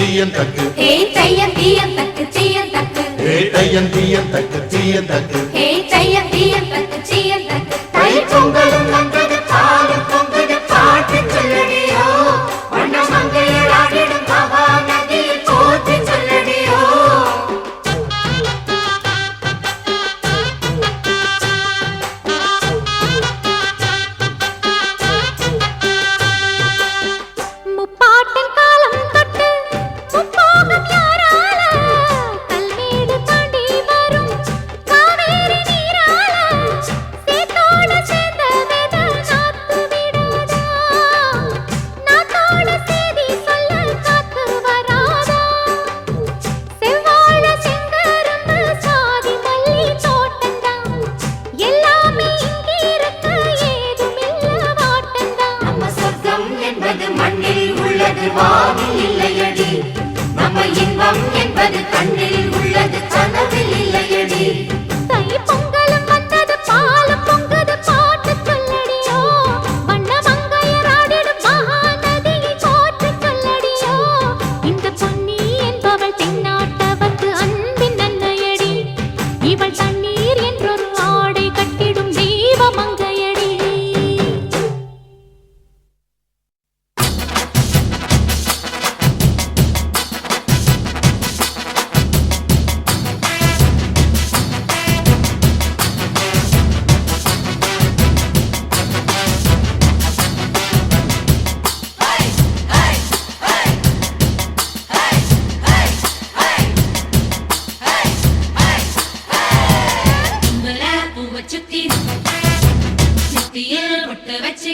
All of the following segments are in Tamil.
தீயன் தக்கு ஹே தையன் தீயன் தக்கு தீயன் தக்கு ஹே தையன் தீயன் தக்கு தீயன் தக்கு ஹே தையன் தீயன் தக்கு தீயன் தக்கு தை பொங்கலும் வந்தது பாலும் பொங்குது பாட்டு சொல்லடியோ வண்ண மங்கையர் ஆடிடும் மகா நதியில் போற்றி சொல்லடியோ முப்பாட்டின் காலம் தொட்டு முப்போகம் யாரால கல்மேடு தாண்டி வரும் காவேரி நீரால சேத்தோட சேர்ந்த வேத நாத்து விடாதா நாத்தோட சேதி சொல்ல காத்து வராதா செவ்வாழ செங்கரும்பு சாதி மல்லி தோட்டந்தான் எல்லாமே இங்கிருக்க ஏதுமில்ல வாட்டந்தான் நம்ம சொர்க்கம் என்பது மண்ணில் உள்ளது வானில் இல்லையடி நம்ம இன்பம் என்பது கண்ணில் உள்ளது கனவில் இல்லையடி தை பொங்கலும் வந்தது பாலும் பொங்குது பாட்டு சொல்லடியோ வண்ண மங்கையர் ஆடிடும் மகா நதியை போற்றி சொல்லடியோ இந்த பொன்னி என்பவள் தென்னாட்டவர்க்கு அன்பின் நன்மையடி இவள் தண்ணீர் என்றொரு ஆடை கட்டிடும் தெய்வ மங்கையடி கும்பல பூவை சுத்தி நெத்தியில் பொட்டு வச்சு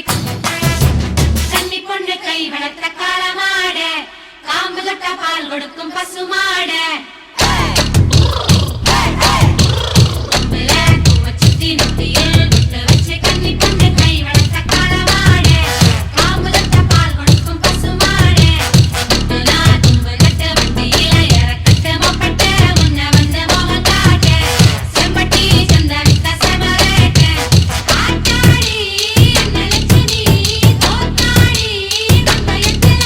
கன்னி பொண்ணு கை வளர்த்த காளமாட காம்பு தொட்ட பால் கொடுக்கும் பசுமாட கும்பல பூவை சுத்தி நெத்தியில் பொட்டு வச்சு கன்னி பொண்ணு கை வளர்த்த காளமாட காம்பு தொட்ட பால் கொடுக்கும் பசுமாட முத்துனா தும்பு கட்டு வண்டியில இறக்கட்டு மொப்பட்டு முன்ன வந்து மோகம் காட்ட செம்பட்டி சந்த வித்த செமரேட்ட ஆட்டாடி என்ன லட்சுமி தோத்தாடி மங்கையத்துல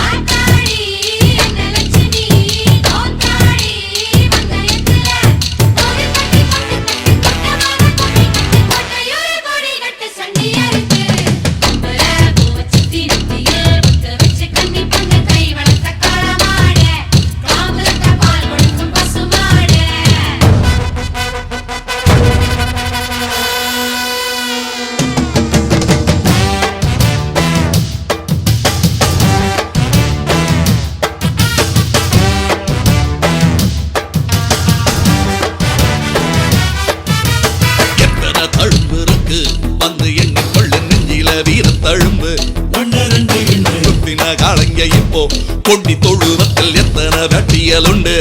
ஆட்டாடி என்ன லட்சுமி தோத்தாடி மங்கையத்துல கோடி கட்டி கொண்டு கட்டி கொட்டமான கொடி கட்டி கொட்டையூரு கொடி கட்டு சண்டியருக்கு கும்பல பூவை சுத்தி நெத்தியில் பொட்டு வச்சு கன்னி பொண்ணு கை வளர்த்த காளமாட காம்பு தொட்ட பால் கொடுக்கும் பசுமாட எத்தனை தழும்பு இருக்கு வந்து எண்ணிக்கொள்ள நெஞ்சில வீர தழும்பு குத்தின காலங்க இப்போ கொண்டி தொழுவத்தில் எத்தனை வெட்டியல் உண்டு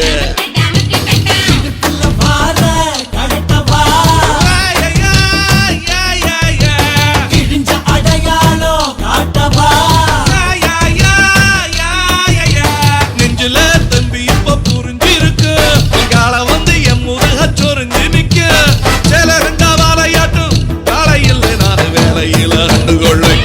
நெஞ்சில தம்பி இப்ப புரிஞ்சிருக்கு கால வந்து என் முருக சொரிஞ்சு நிக்க சில ரெண்டா வாழையாட்டும் காலையில் நான் வேலையில கண்டு கொள்ளை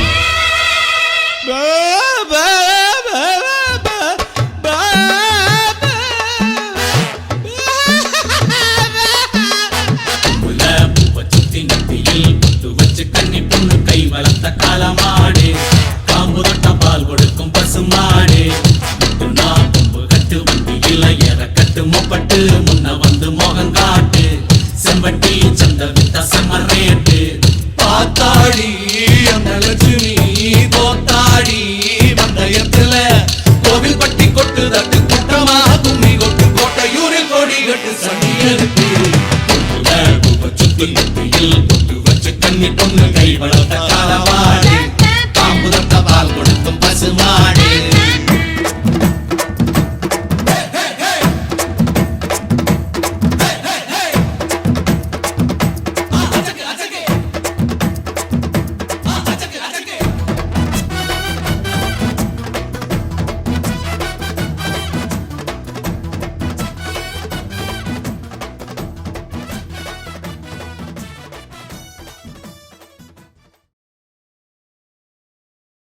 காலமாடு காம்பு தொட்ட பால் கொடுக்கும் பசுமாடு முத்துனா தும்பு கட்டு வண்டியில இறக்கட்டு மொப்பட்டு முன்ன வந்து மோகம் காட்டு செம்பட்டி சந்த வித்த செம்மரேட்டு பாத்தாடி அந்த லட்சுமி தோத்தாடி வந்தயத்துல கோவில் பட்டி கொட்டு தட்டு